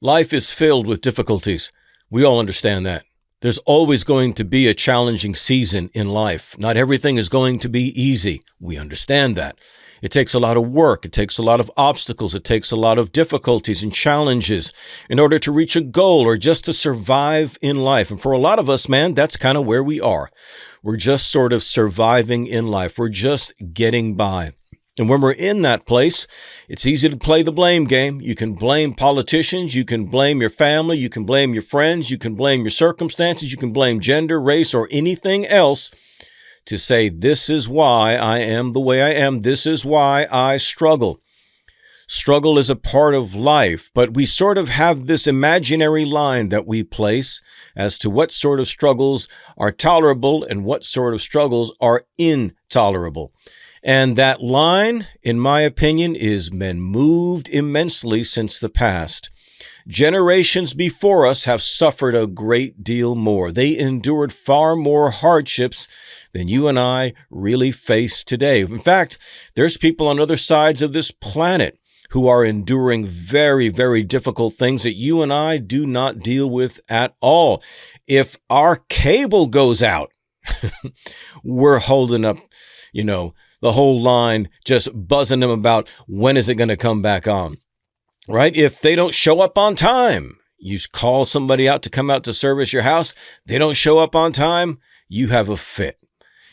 Life is filled with difficulties. We all understand that. There's always going to be a challenging season in life. Not everything is going to be easy. We understand that. It takes a lot of work. It takes a lot of obstacles. It takes a lot of difficulties and challenges in order to reach a goal or just to survive in life. And for a lot of us, man, that's kind of where we are. We're just sort of surviving in life. We're just getting by. And when we're in that place, it's easy to play the blame game. You can blame politicians. You can blame your family. You can blame your friends. You can blame your circumstances. You can blame gender, race, or anything else to say, this is why I am the way I am. This is why I struggle. Struggle is a part of life, but we sort of have this imaginary line that we place as to what sort of struggles are tolerable and what sort of struggles are intolerable. And that line, in my opinion, is been moved immensely since the past. Generations before us have suffered a great deal more. They endured far more hardships than you and I really face today. In fact, there's people on other sides of this planet who are enduring very, very difficult things that you and I do not deal with at all. If our cable goes out, we're holding up, the whole line, just buzzing them about when is it going to come back on, right? If they don't show up on time, you call somebody out to come out to service your house, they don't show up on time, you have a fit.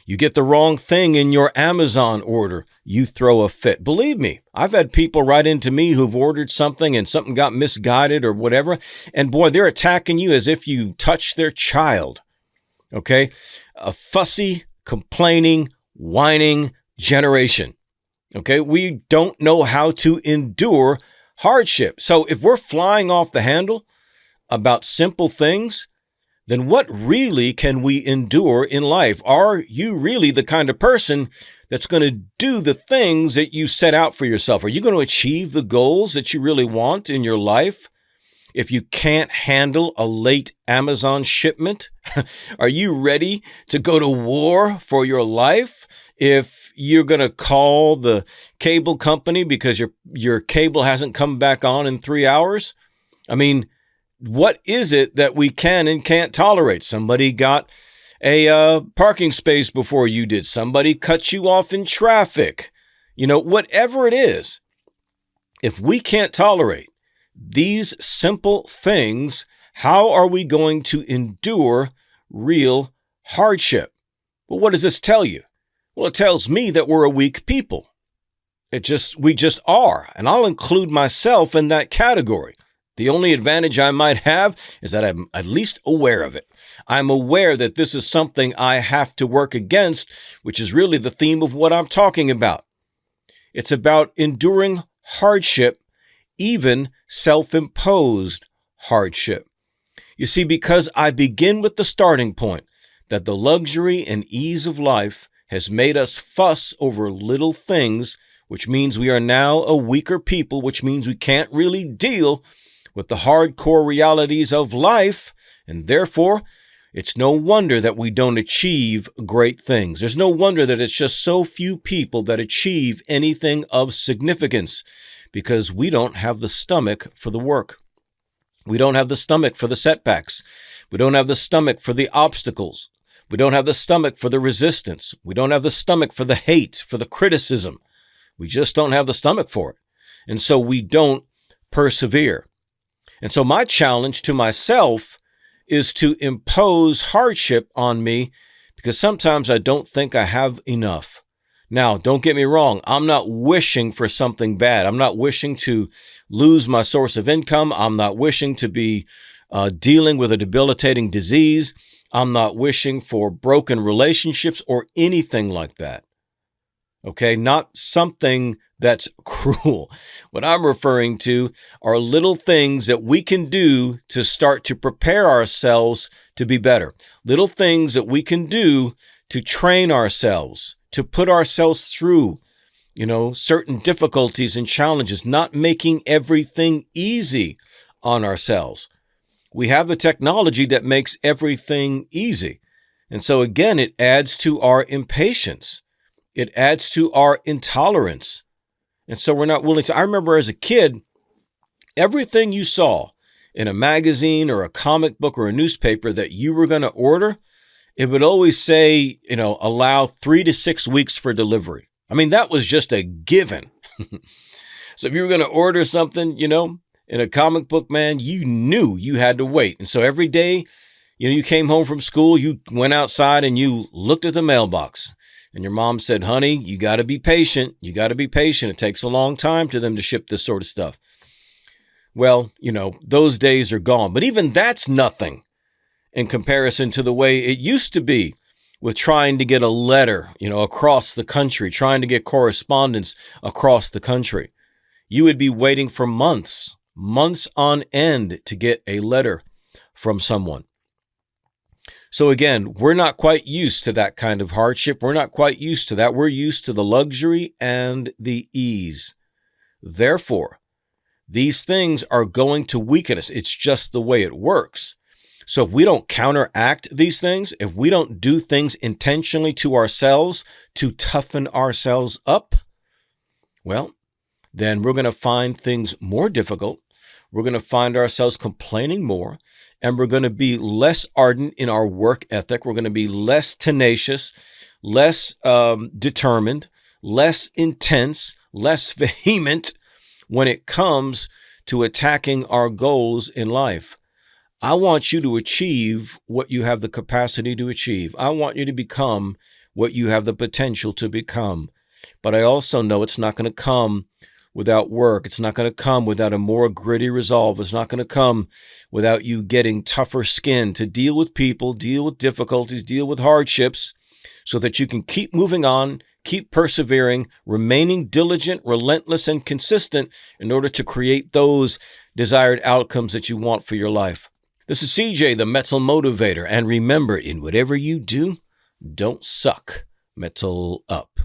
You get the wrong thing in your Amazon order, you throw a fit. Believe me, I've had people write into me who've ordered something and something got misguided or whatever, and boy, they're attacking you as if you touched their child, okay? A fussy, complaining, whining generation. Okay, we don't know how to endure hardship. So if we're flying off the handle about simple things, then what really can we endure in life? Are you really the kind of person that's going to do the things that you set out for yourself? Are you going to achieve the goals that you really want in your life? If you can't handle a late Amazon shipment, are you ready to go to war for your life? If you're going to call the cable company because your cable hasn't come back on in 3 hours? I mean, what is it that we can and can't tolerate? Somebody got a parking space before you did. Somebody cut you off in traffic. Whatever it is, if we can't tolerate these simple things, how are we going to endure real hardship? Well, what does this tell you? Well, it tells me that we're a weak people. We just are. And I'll include myself in that category. The only advantage I might have is that I'm at least aware of it. I'm aware that this is something I have to work against, which is really the theme of what I'm talking about. It's about enduring hardship, even self-imposed hardship. You see, because I begin with the starting point that the luxury and ease of life has made us fuss over little things, which means we are now a weaker people, which means we can't really deal with the hardcore realities of life, and therefore, it's no wonder that we don't achieve great things. There's no wonder that it's just so few people that achieve anything of significance, because we don't have the stomach for the work. We don't have the stomach for the setbacks. We don't have the stomach for the obstacles. We don't have the stomach for the resistance. We don't have the stomach for the hate, for the criticism. We just don't have the stomach for it. And so we don't persevere. And so my challenge to myself is to impose hardship on me, because sometimes I don't think I have enough. Now, don't get me wrong. I'm not wishing for something bad. I'm not wishing to lose my source of income. I'm not wishing to be dealing with a debilitating disease. I'm not wishing for broken relationships or anything like that. Okay, not something that's cruel. What I'm referring to are little things that we can do to start to prepare ourselves to be better. Little things that we can do to train ourselves, to put ourselves through, certain difficulties and challenges, not making everything easy on ourselves. We have the technology that makes everything easy. And so again, it adds to our impatience. It adds to our intolerance. And so we're not willing to. I remember as a kid, everything you saw in a magazine or a comic book or a newspaper that you were going to order, it would always say, allow 3 to 6 weeks for delivery. I mean, that was just a given. So if you were going to order something, in a comic book, man, you knew you had to wait. And so every day, you came home from school, you went outside and you looked at the mailbox. And your mom said, honey, you got to be patient. You got to be patient. It takes a long time for them to ship this sort of stuff. Well, those days are gone. But even that's nothing in comparison to the way it used to be with trying to get a letter, across the country, trying to get correspondence across the country. You would be waiting for months on end to get a letter from someone. So again, we're not quite used to that kind of hardship. We're not quite used to that. We're used to the luxury and the ease. Therefore, these things are going to weaken us. It's just the way it works. So if we don't counteract these things, if we don't do things intentionally to ourselves to toughen ourselves up, well, then we're going to find things more difficult. We're going to find ourselves complaining more, and we're going to be less ardent in our work ethic. We're going to be less tenacious, less determined, less intense, less vehement when it comes to attacking our goals in life. I want you to achieve what you have the capacity to achieve. I want you to become what you have the potential to become. But I also know it's not going to come without work. It's not going to come without a more gritty resolve. It's not going to come without you getting tougher skin to deal with people, deal with difficulties, deal with hardships, so that you can keep moving on, keep persevering, remaining diligent, relentless, and consistent in order to create those desired outcomes that you want for your life. This is CJ, the Mental Motivator. And remember, in whatever you do, don't suck. Mental up.